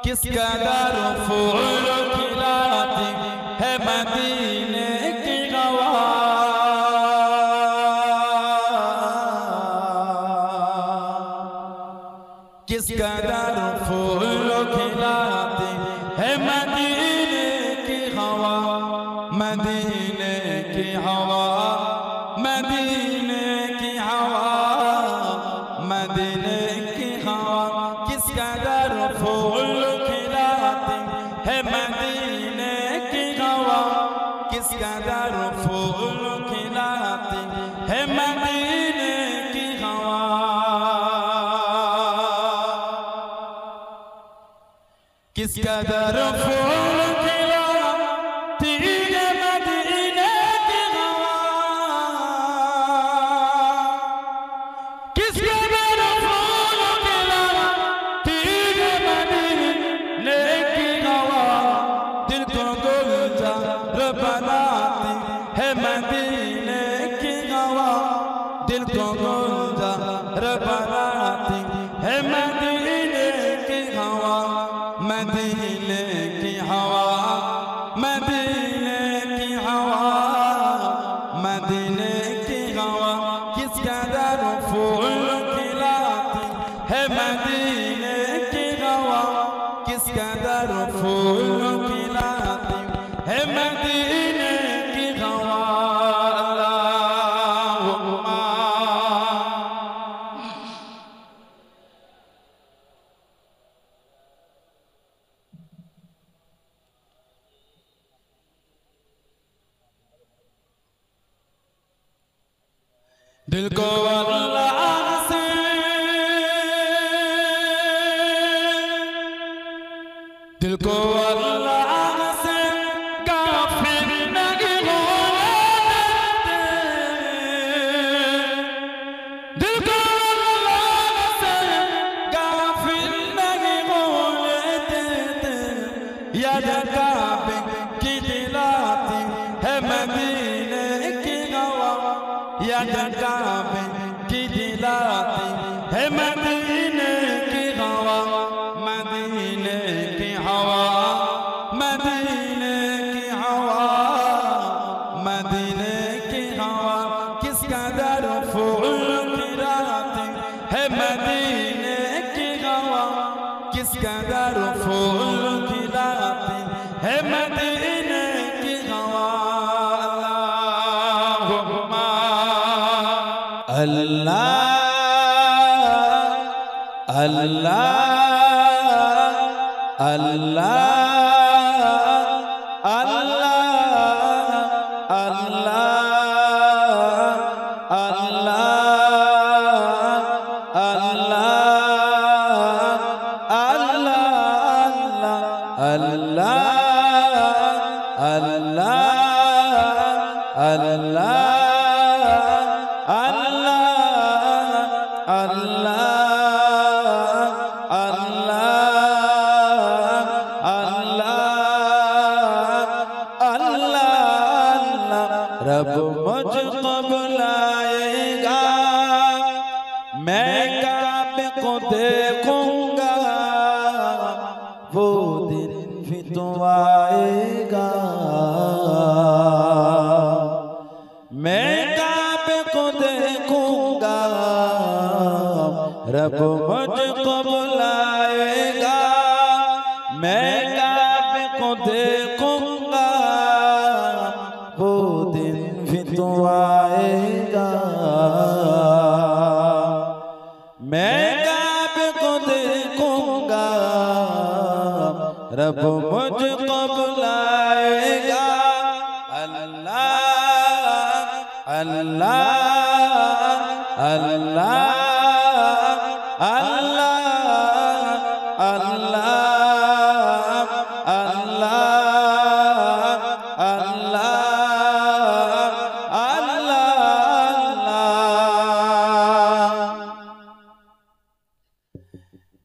किस कदर फूल खिलाती है मदीने की हवा। किस कदर फूल खिलाती है मदीने की हवा। मदीने की हवा, मदीने की हवा, मदीने की हवा। किस कदर फूल खिलाती है मदीने की हवा। किस कदर फूल खिलाती है मदीने की हवा। किस कदर फूल खिलाती है मदीने की हवा। किस कदर फूल खिलाती है मदीने की हवा। दिल को गुलजार बनाती है मदीने की हवा। दिल को गुलजार बनाती है मदीने की हवा। मदीने की हवा, मदीने की हवा, मदीने की हवा। किस कदर फूल खिलाती है मदीने की हवा। किस कदर फूल खिलाती है मदीने की हवा। अल्लाहुम्मा दिल को अल्लाह से दिल को अल्लाह से गाफिल नहीं होने देते। दिल को अल्लाह से गाफिल नहीं होने देते। याद काबे की दिलाती है मदीने की हवा। याद काबे की दिलाती है मदीने की हवा। मदीने की हवा, मदीने की हवा, मदीने की हवा। किस कदर फूल खिलाती है मदीने की हवा। किस कदर फूल खिलाती है मदीने की हवा। अल्लाह अल्लाह अल्लाह अल्लाह अल्लाह अल्लाह अल्लाह अल्लाह अल्लाह अल्लाह अल्लाह रब मुझको बुलाएगा, मैं काबे को देखूंगा। वो दिन भी तो आएगा, मैं काबे को देखूंगा। रब मुझको बुलाएगा, मैं काबे को देखूंगा। वो दिन भी तो आएगा, मैं काबे को देखूंगा। रब मुझको बुलाएगा। अल्लाह अल्लाह अल्लाह अल्लाह अल्लाह अल्लाह अल्लाह अल्लाह।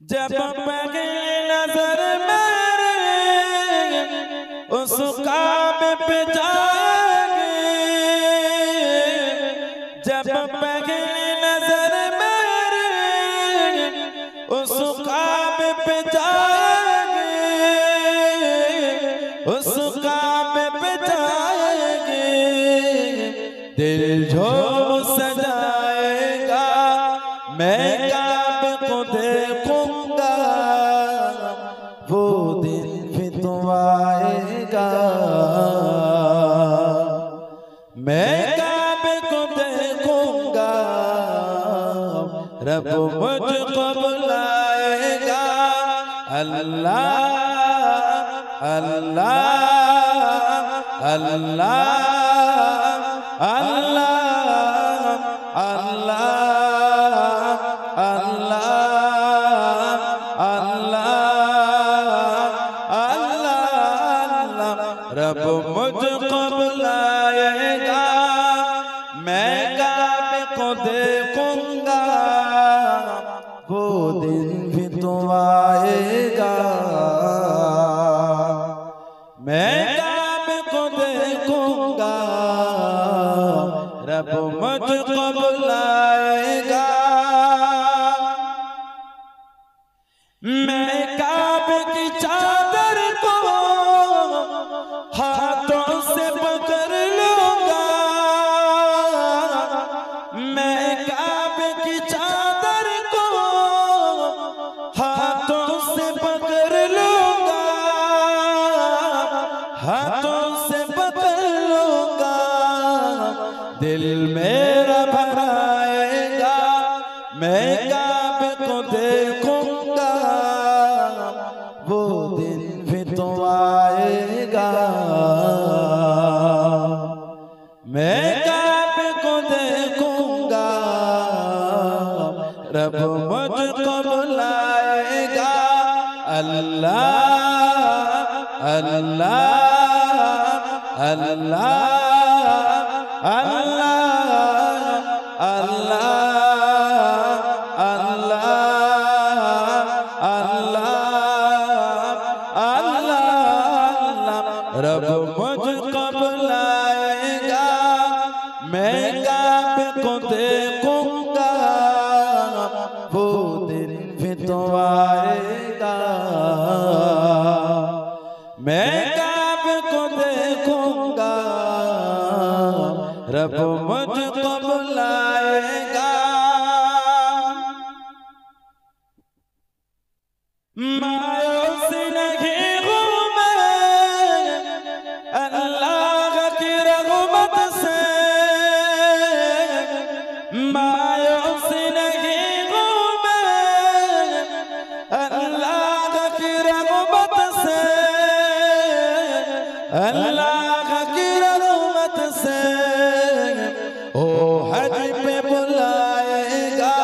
जब पहली नजर मेरे उस काबे पे जाएगी। जब पहली नजर मेरे उस काबे पे जाएगी। उस काबे पे जाएंगे, दिल झूम सजाएगा, मैं काबे को देखूंगा, वो दिन भी तो आएगा। मैं काबे को देखूंगा, रब मुझको बुलाएगा। अल्लाह अल्लाह अल्लाह अल्लाह अल्लाह अल्लाह अल्लाह अल्लाह, रब मुझको बुलाएगा, मैं काबे को देखूंगा, वो दिन भी तो आएगा। मैं काबे को देखूंगा, रब मुझको बुलाएगा। मैं काबे की चादर को हाथों से पकड़ लूंगा, मैं काबे की चादर को हाथों से पकड़ लूंगा, हाथों से पकड़ लूंगा, दिल मेरा भराएगा, मैं काबे को देखूंगा, वो दिन भी तो आएगा। मैं काबे को देखूंगा, रब मुझको बुलाएगा। अल्लाह अल्लाह अल्लाह अल्लाह अल्लाह अल्लाह अल्लाह अल्लाह, रब मुझको बुलाएगा, मैं काबे को देखूंगा, वो दिन भी तो आएगा। मैं काबे को देखूंगा, रब मुझको बुलाएगा। मायूस नहीं हूँ मैं अल्लाह की रहमत से, मायूस नहीं हूँ मैं अल्लाह की रहमत से, अल्लाह की रहमत से। ओ हज पे बुलाएगा,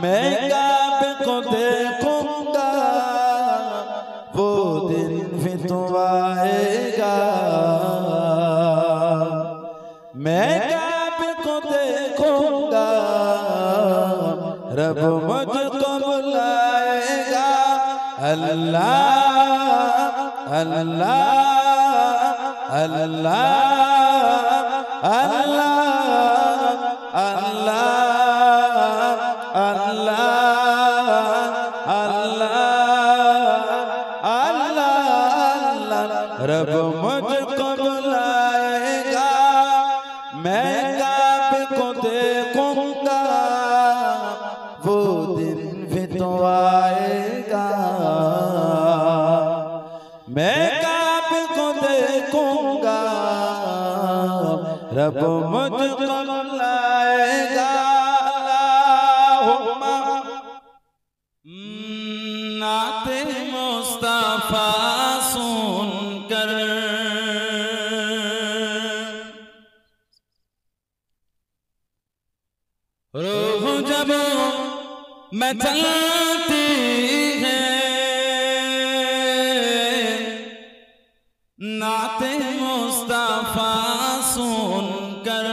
मैं काबे को देखूंगा, वो दिन भी तो आएगा। मैं काबे को देखूंगा, रब मुझको बुलाएगा। अल्लाह अल्लाह अल्लाह अल्लाह अल्लाह अल्लाह अल्लाह अल्लाह, रब मुझको बुलाएगा, मैं काबे को देखूंगा, वो दिन भी तो आएगा। मैं काबे को देखूंगा, रब मुझको बुलाएगा। नाते मुस्तफा सुनकर रूह जब मचलती है, नाते मुस्तफा सुनकर,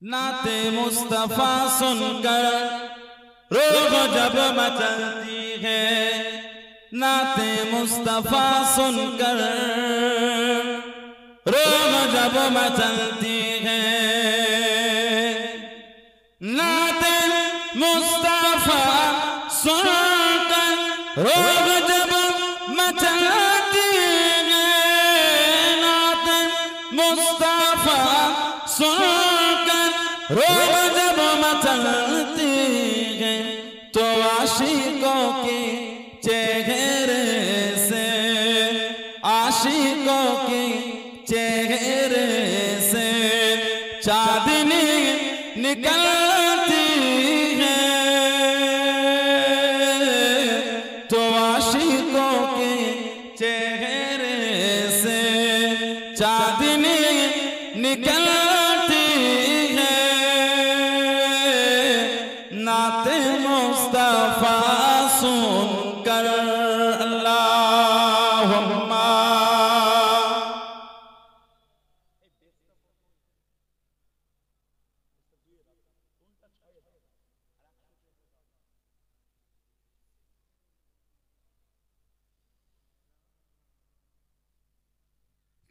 नाते मुस्तफा सुनकर रूह जब मचलती है, नाते मुस्तफा सुनकर रूह जब मचलती है, नाते मुस्तफा सुनकर रोग जब मचाती है नात मुस्तफा सुनकर, रोग जब मचाती है तो आशिकों के चेहरे से, आशिकों के चेहरे से चांदनी निकलती है, तो आशिकों के चेहरे से चांदनी निकलती है। नाते मुस्तफा सुनकर अल्लाहुम्मा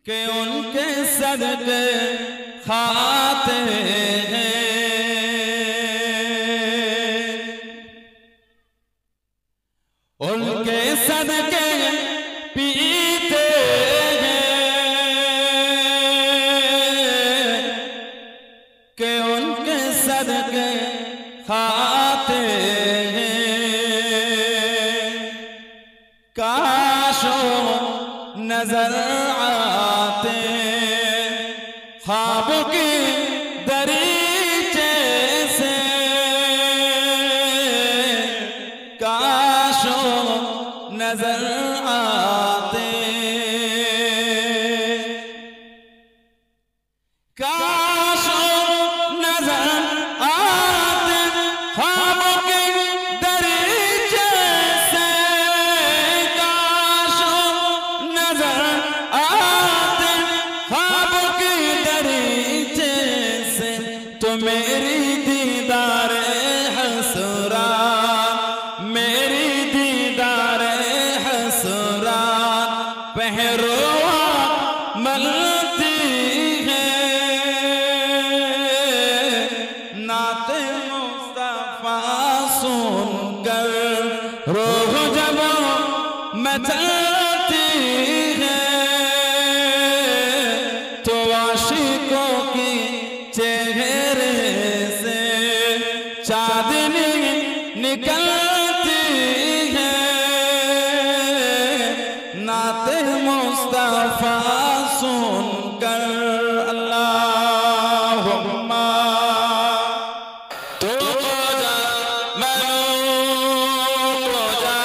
कि उनके सदके खाते हैं, उनके सदके पीते हैं, कि उनके सदके खाते हैं। काश नजर आते ख्वाब की दरीचे से, काश नजर आते, काश नजर आते ख्वाब की दरीचे से, काश नजर आते ख्वाब की दरीचे से, तो मेरी दीदार हसरा, मेरी दीदार हसरा पहरुआ मलती है। नाते मुस्तफा सुनकर रूह जब मचलती है, तो आशिकों की चेहरे से चांदनी निकलती है। नाते मुस्तफा सुनकर अल्लाहुम्मा तो जा मनो को जा,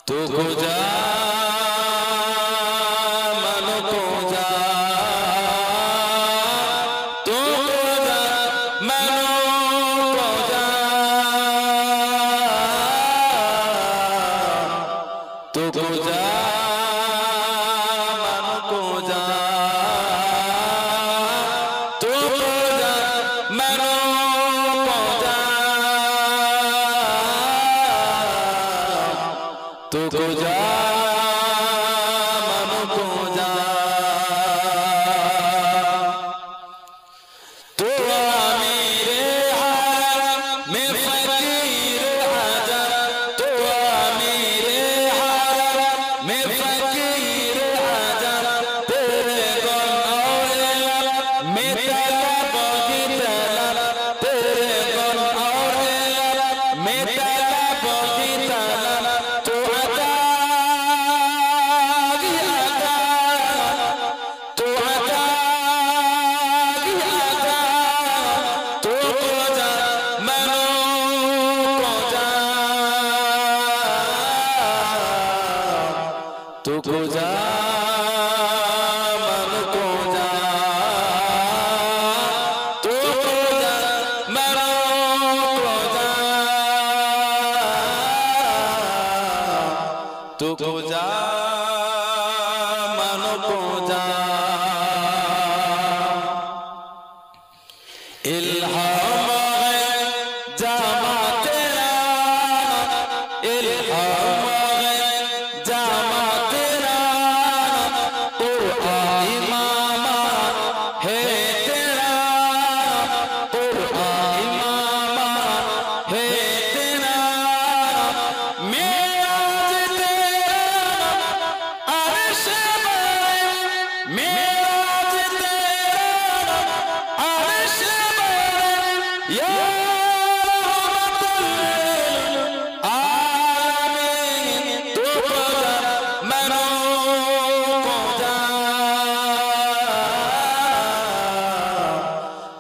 तो को जा मनो को जा, तो को जा मनो को जा, तो को जा मनो को जा, तो को जा मनो को जा, तो को जा मनो को जा। तो मेरे हाल में फकीर हाजर, तो मेरे हाल में फकीर हाजर, तेरे गुण और में तलब की तलब, तेरे गुण और में तलब की तलब, तो अता की अता, तो अता की अता, तो को जा मनो को जा, तो को जा मनो को जा, तो को जा मनो को जा, तो को जा मनो को जा। इल्हाम है जामा तेरा, इल्हाम है जामा तेरा, कुरआन इमाम है तेरा, कुरआन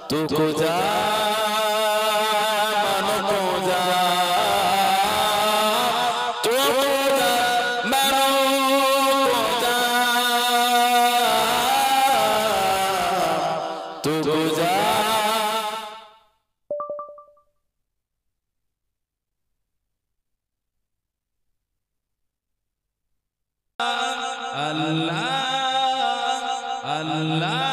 तू को जा मन को जा तू को जा मनो को जा तू को जा अल्लाह अल्लाह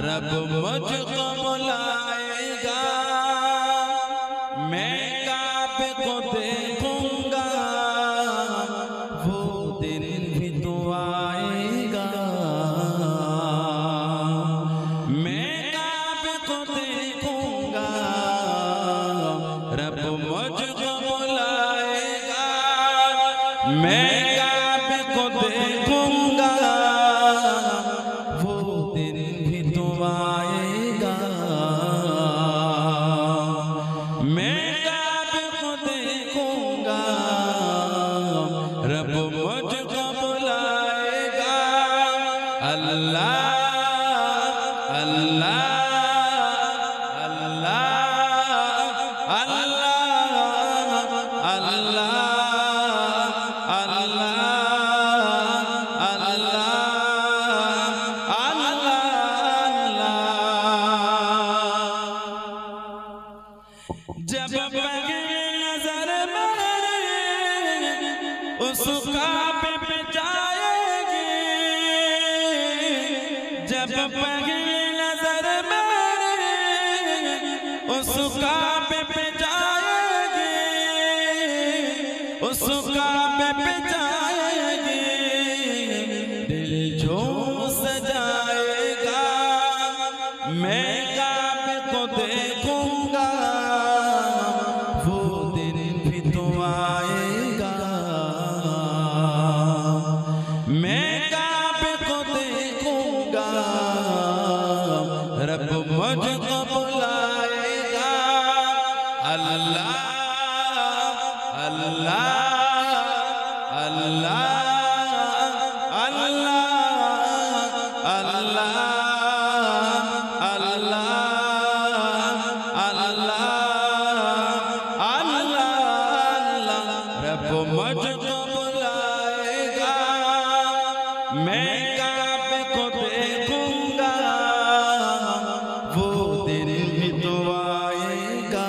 रब मुझको बुलाएगा मैं काबे को देखूंगा वो दिन भी तो आएगा मैं काबे को देखूंगा रब मुझको बुलाएगा मैं काबे को देखूंगा वो दिन भी तो आएगा मैं काबे को देखूंगा रब मुझको बुलाएगा अल्लाह अल्लाह जब पहले नजर मेरे उस काबे पे जाएगी जब पहले नजर मेरे उस काबे पे जाएगी उस काबे पे जाएगी दिल झूम सजाएगा मैं काबे को देखूंगा मैं काबे को देखूंगा रब मुझको बुलाएगा अल्लाह अल्लाह अल्लाह अल्लाह अल्लाह अल्लाह अल्लाह रब मुझको बुलाएगा मैं काबे को देखूंगा वो दिन भी तो आएगा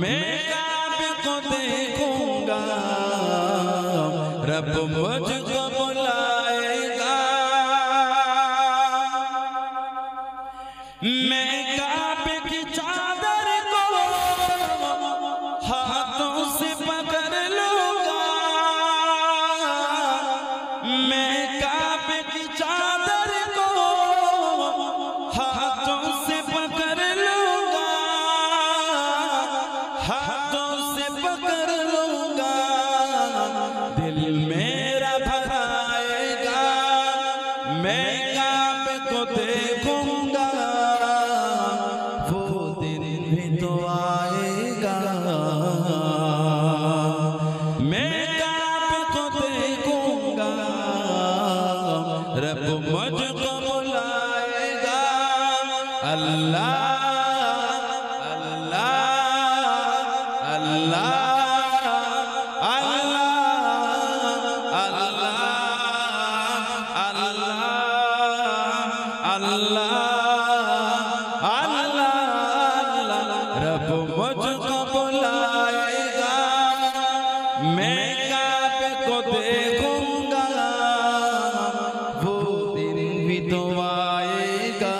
मैं काबे को देखूंगा रब मुझको बुलाएगा मैं काबे की चादर को हाथों से पकड़ लूंगा मैं काबे की चादर को हाथों से पकड़ लूंगा हाथों से पकड़ लूंगा दिल मेरा भराएगा मैं काबे को देखूंगा वो दिन भी तो आएगा मैं काबे को देखूंगा रब मुझको बुलाएगा अल्लाह अल्लाह अल्लाह अल्लाह अल्लाह अल्लाह अल्लाह रब मुझको बुलाएगा मैं काबे को देखूंगा वो दिन भी तो आएगा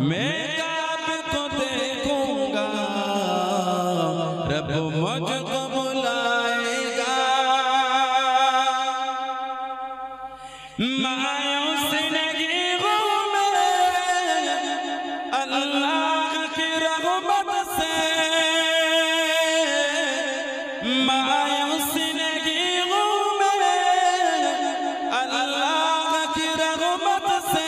मैं काबे को देखूंगा रब मुझको बुलाएगा मायूस नहीं हूँ मैं अल्लाह की रहमत से मायूस नहीं हूँ मैं अल्लाह की रहमत से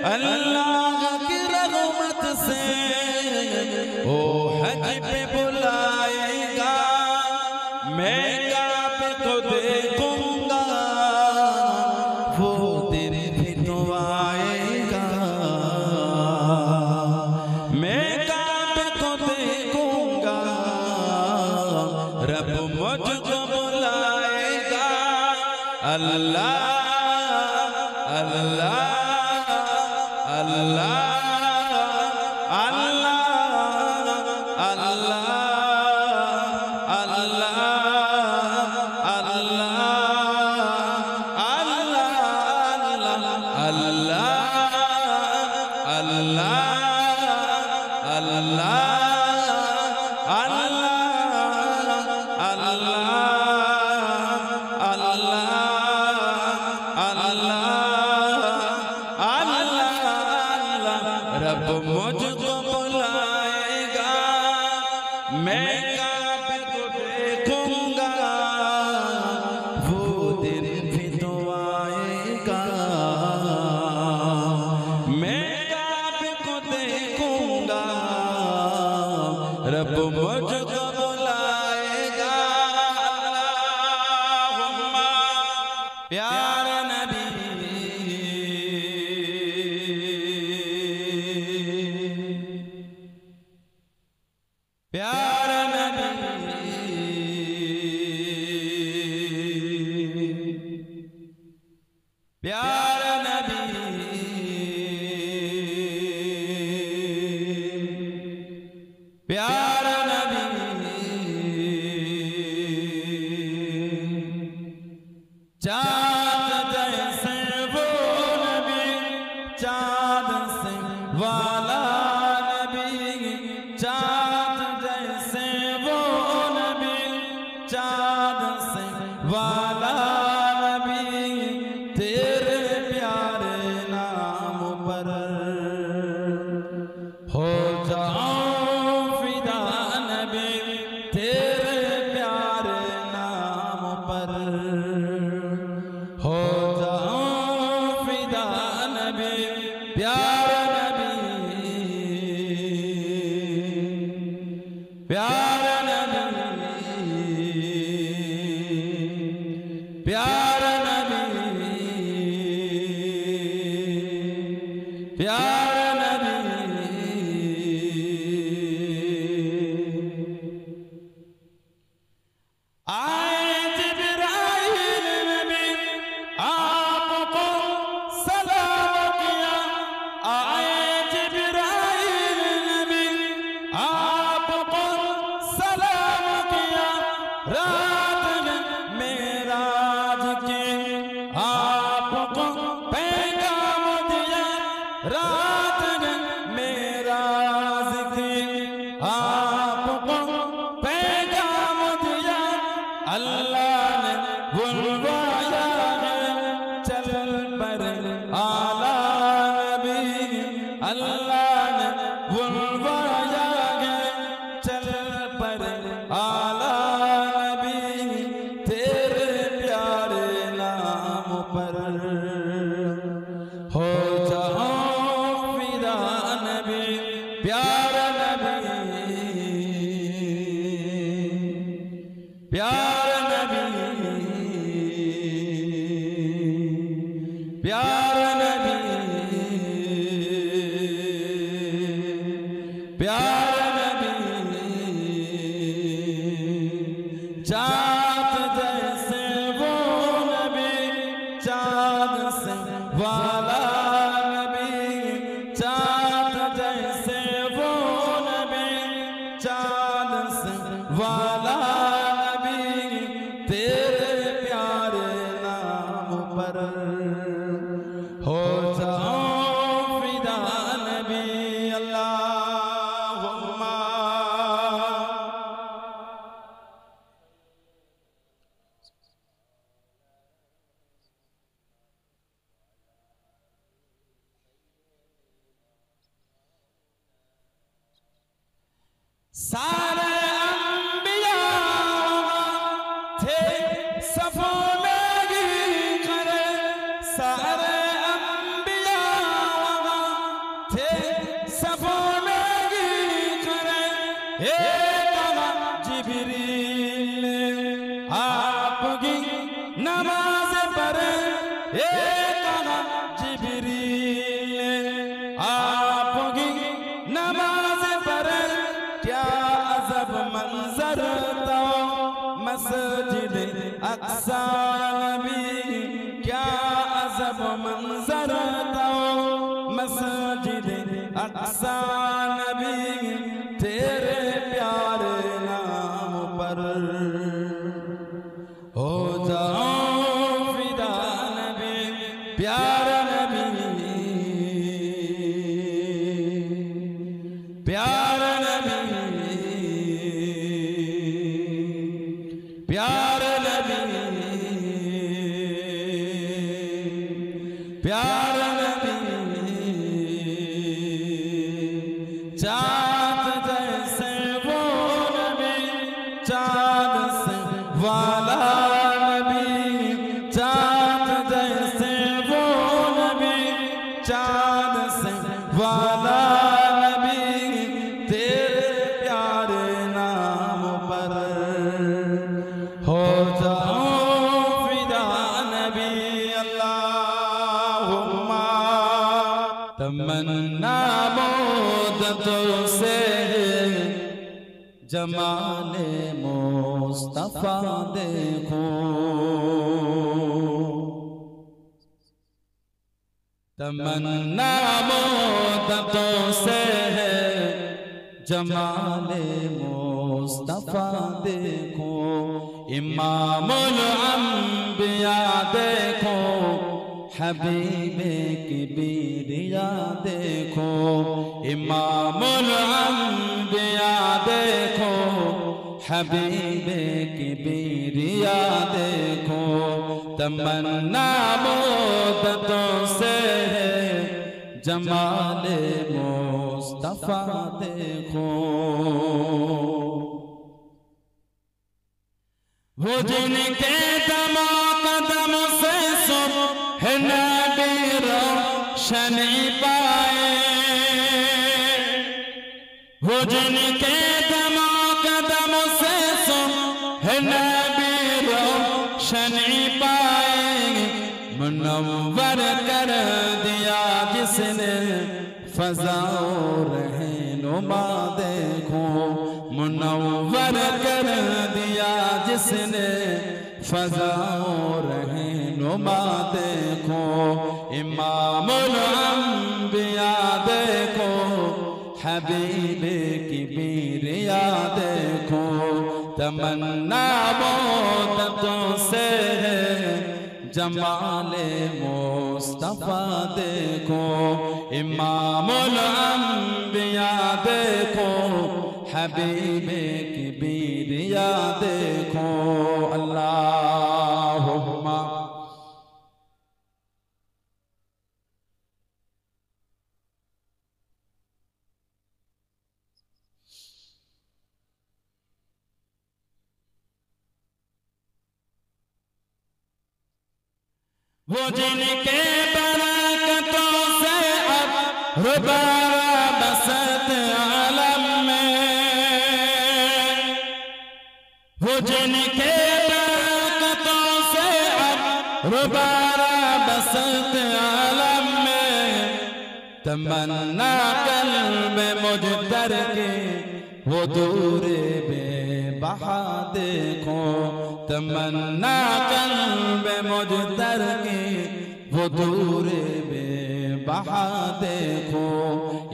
अल्लाह की रहमत से ओ हज पे बुलाएगा, मैं काबे को देखूंगा, वो दिन भी तो आएगा। मैं काबे को देखूंगा, रब मुझको बुलाएगा। अल्लाह अल्लाह अल्लाह रब मुझको बुलाएगा, मैं काबे को देखूंगा, वो दिन भी तो आएगा। मैं काबे को देखूंगा, रब मुझको बुलाएगा। अल्लाहुम्मा प्यारे नबी प्यारा नबी प्यारा नबी प्यारा नबी चाँद जैसे वो नबी, चाँद से वाला नबी, चाँद जैसे वो नबी, चाँद से वाला नबी, तेरे प्यारे नाम पर हो जाऊं फिदा नबी, तेरे प्यारे नाम पर हो जाऊं फिदा नबी। प्यारा नबी प्यारा नबी प्यारा नबी प्यारा नबी आए जिब्राइल नबी आपको सलाम किया, आए जिब्राइल नबी आपको सलाम किया, रात में मेराज के आपको पैगाम दिया, रात में मेराज के आपको पैगाम दिया। अल्लाह ने बुलवाया है चल पर आला नबी, अल्लाह ने बुलवाया है चल पर आला नबी, तेरे प्यारे नाम पर हो जाऊं फिदा नबी। प्यारा नबी प्यारा नबी प्यारा नबी प्यारा नबी चाँद जैसे वो नबी, चाँद से वाला नबी, चाँद जैसे वो नबी, चाँद से वाला नबी, तेरे प्यारे नाम पर हो जाऊं फिदा नबी। अल्लाहुम्मा सारे अंबिया थे सफों में ही खड़े, सारे अंबिया थे सबों जिब्रील ने आपकी नमाज पढ़े, जिब्रील ने आपकी नमाज पढ़े। क्या अजब मंजर था मस्जिद अक्सा नबी, क्या अजब मंजर था मस्जिद अक्सा नबी। तेरे प्यारे नाम पर हो जाओ फिदा नबी, प्यारा नबी, प्यारा नबी, प्यारा नबी, प्यारा नबी। चाँद जैसे वो नबी, चाँद से वाला नबी, चाँद जैसे वो नबी, चाँद से वाला नबी। तेरे प्यारे नाम पर हो जाओ फिदा नबी। अल्लाहुम्मा तमन्ना मोहब्बतों से जमाले मुस्तफा देखो, तमन्ना मोहब्बतों से जमाले मुस्तफा देखो। इमामुल अंबिया देखो, हबीबे की बीरिया देखो। इमामुल अंबिया देखो, हबीबे की बीरिया देखो। तमन्ना मोहब्बतों से जमाले मुस्तफा देखो। वो जिनके दमो कदम से सुबह नबी रोशनी पाए, वो जिनके दमो कदम से सुबह नबी रोशनी पाए। मुनव्वर कर दिया जिसने फज़ाओ रहनुमा देखो, मुनव्वर कर दिया जिसने फज़ाओ रहनुमा देखो। इमामुल अंबिया देखो, हबीबे की बीरिया देखो। तमन्ना मोहब्बतों से जमाले मुस्तफा देखो। इमामुल अंबिया देखो, हबीबे की बीरिया देखो। अल्लाहुम्मा वो जिनके बरकतों से अब रुबारा बसत आलम में, वो जिनके बरकतों से अब रुबारा बसत आलम में। तमन्ना कल्ब मुजतर के वो दूरे बेबहा देखो। तमन्ना कल्ब मुजतर के वो दूरे बेबहा देखो।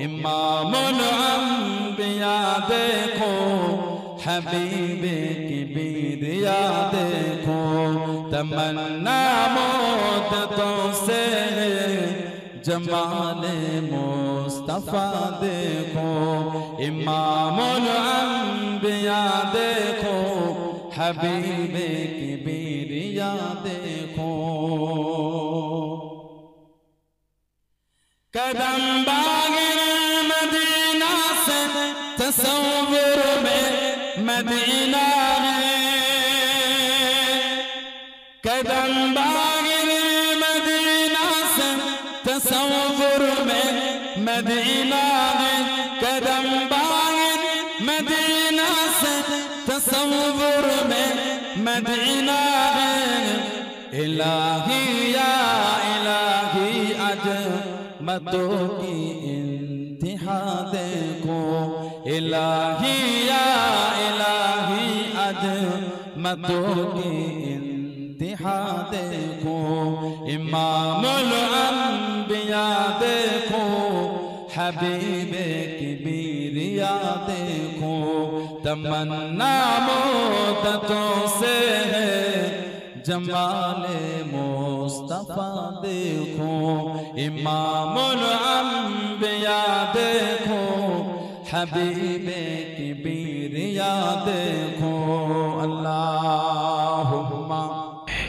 इमामुल अंबिया देखो, हबीबे की बीरिया देखो। तमन्ना मोहब्बतों से जमाले मुस्तफा देखो। इमामुल अंबिया देखो, हबीबे की बीरिया देखो। कदम बागिर मदीना से तसव्वुर में मदीना है। कदम बागिर मदीना से तसव्वुर तसव्वुर में मदीना है, कदम बागिन मदीना से तसव्वुर में मदीना है। इलाही या इलाही अज़मतों की इंतहा देखो, इलाही या इलाही अज़मतों की इंतहा देखो। इमामुल अंबिया देखो, हबीबे किबरिया देखो, तमन्ना मुद्दतों से है जमाले मुस्तफा देखो। इमामुल अंबिया देखो, हबीबे किबरिया देखो। अल्लाहुम्मा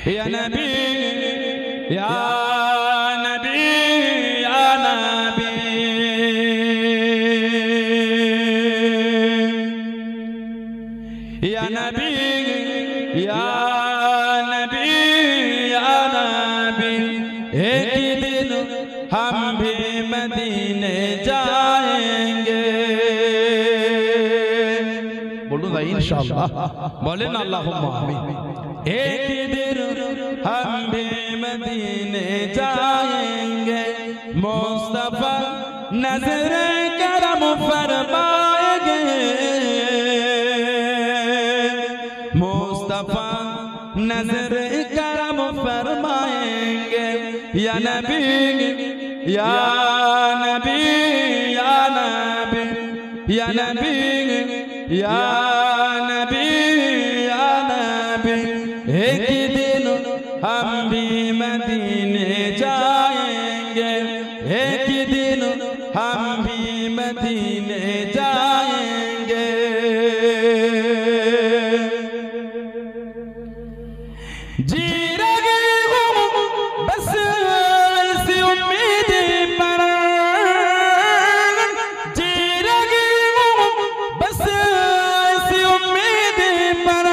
या नबी या नबी या नबी या नबी या नबी या नबी। एक दिन हम भी मदीने जाएंगे, बोलो ना इंशाअल्लाह, बोले ना अल्लाहुम्मा आमीन। एक दिन हम भी मदीने जाएंगे, मुस्तफा नजर करम फरमाएंगे, मुस्तफा नजर करम फरमाएंगे। या नबी या नबी या नबी या नबी या नबी या नबी। एक दिन हम भी मदीने जाएंगे, एक दिन हम भी मदीने जाएंगे। जी रही हूँ बस इसी उम्मीद पर, जी रही हूँ बस इसी उम्मीद पर,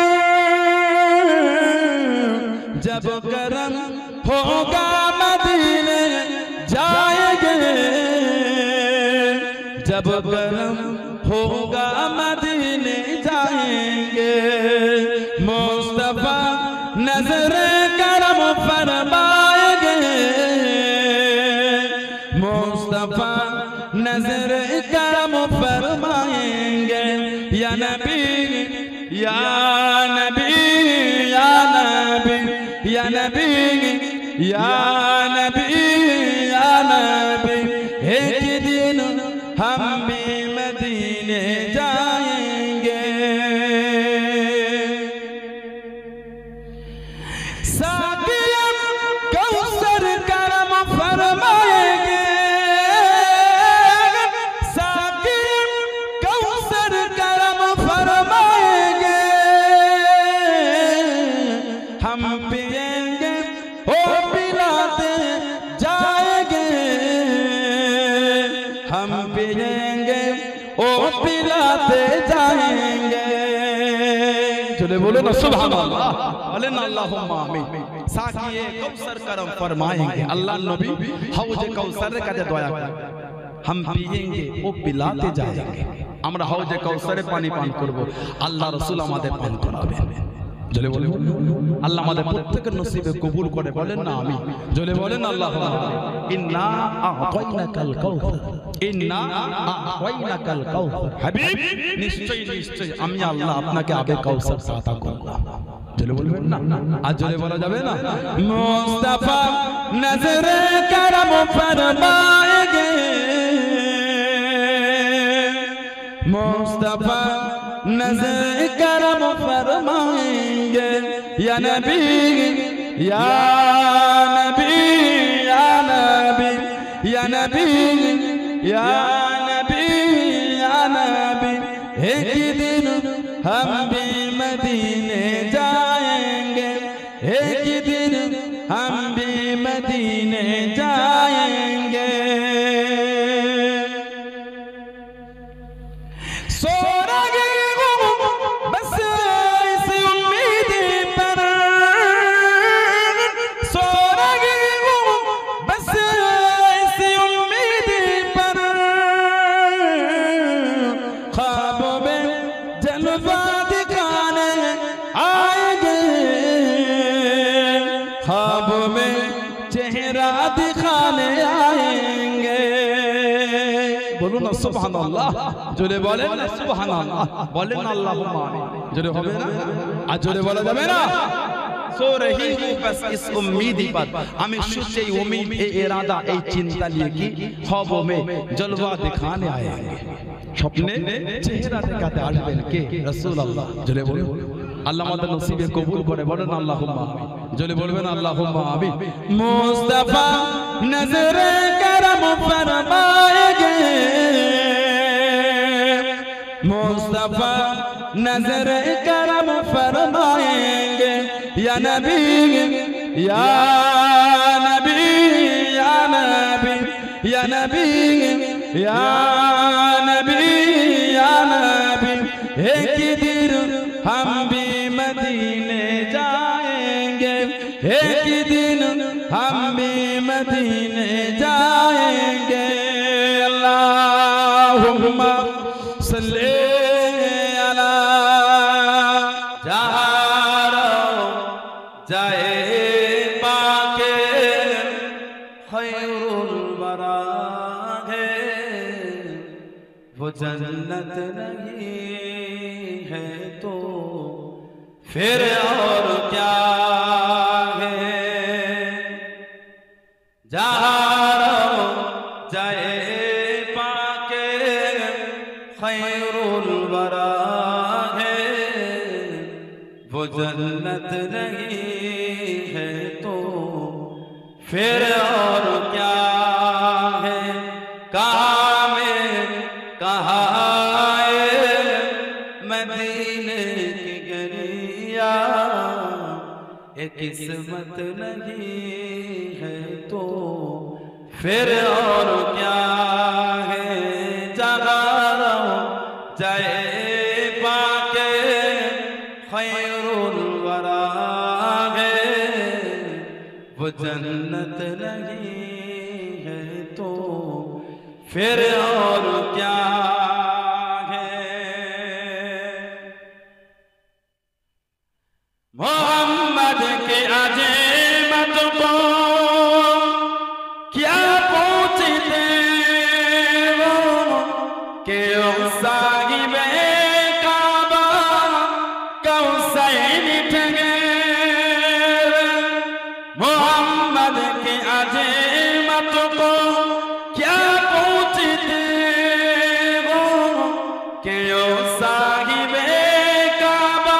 जब करम होगा मदीने जाएंगे, जब करम होगा मदीने जाएंगे। मुस्तफा नजर करम फरमाएंगे, मुस्तफा नजर करम फरमाएंगे। या नबी या नबी या नबी या नबी या नबी या नबी। एक दिन हम भी मदीने जाएंगे। साकियम कौसर करम फरमाएंगे, साकियम कौसर करम फरमाएंगे। हम पिएंगे ओ पिलाते जाएंगे, हम पिएंगे ओ पिलाते जाएंगे। चले बोलो ना सुभान अल्लाह, बोले ना अल्लाहुम्मा आमीन। साकिए कौसर करम फरमाएंगे, अल्लाह नबी हौजे कौसर का दया कर, हम पिएंगे ओ पिलाते जाएंगे। আমরা হাউজে কাউসারে পানি পান করব, আল্লাহ রাসূল আমাদের পান করাবেন। জলে বলে আল্লাহ আমাদের প্রত্যেকের নসিবে কবুল করে, বলেন না আমিন। জলে বলেন আল্লাহুম্মা ইন্না আ'তাইনাকাল কাউসার, ইন্না আ'তাইনাকাল কাউসার। হাবিব নিশ্চয়ই নিশ্চয়ই আমি আল্লাহ আপনাকে আবে কাউসার আতা করব। জলে বলবেন না, আজ জলে বলা যাবে না। মুস্তাফা নজরে করম ফরমাएंगे, मुस्तफा नजर करम फरमाएंगे। या नबी या नबी या नबी या नबी या नबी या नबी। एक दिन हम भी मदीने जाएंगे, एक दिन हम भी मदीने जाएंगे। सो रही हूँ बस इसी उम्मीद पर, सो रही हूँ बस इसी उम्मीद বলুন না সুবহানাল্লাহ, জোরে বলেন না সুবহানাল্লাহ, বলেন না আল্লাহুম্মা আমিন, জোরে হবে না আর জোরে বলা যাবে না। सो रही हूँ बस इस उम्मीद पर, हमें शुद्ध उम्मीद इरादा ए चिंता लिए कि ख्वाबों में जलवा दिखाने आएंगे, স্বপ্নে চেহারা দেখাতে আসবেন কে? রাসূলুল্লাহ। জোরে বলুন আল্লাহ আমাদের নসিবে কবুল করে, বলেন আল্লাহুম্মা আমিন, জোরে বলবেন আল্লাহুম্মা আমিন। মুস্তাফা নজরে করম ফরমাएंगे, मुस्तफा नजर करम फरमाएंगे, या नबी या नबी या नबी या नबी या नबी या नबी, एक दिन हम भी मदीने जाएंगे, एक दिन हम भी मदीने जाएंगे। अल्लाहुम्मा सल्ले अला, जाए पाके खैरुल वरा है, वो जन्नत नहीं है तो फिर और क्या है। जाए पाके खैरुल वरा है, वो जन्नत नहीं है तो फिर और क्या है। कहाँ में कहाँ मदीने की गरिया, एक किस्मत नहीं है तो फिर और क्या है। जगा जाए पाके खैरुल वरा है, वो जन्नत नहीं है तो फिर और क्या है। मोहम्मद के अज़ीमत को क्या पूछते वो कि साहिबे काबा कौसैन ठगे। मोहम्मद के अज़ीमत को क्या पूछते वो कि साहिबे काबा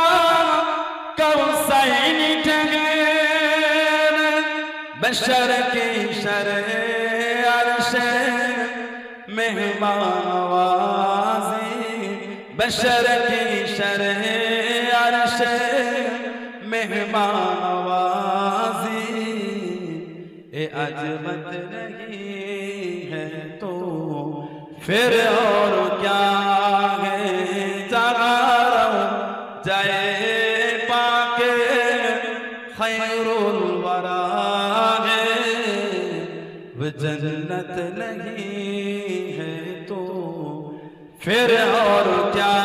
कौसैन ठगे। बशर की शरे अर्शे मेहमान नवाज़ी, बशर की शरे अर्शे मेहमान नवाज़ी, ए अजमत नहीं है तो फिर और क्या है। जगा जाए पाके खैरुल वरा है, वो जन्नत नहीं है तो फिर और क्या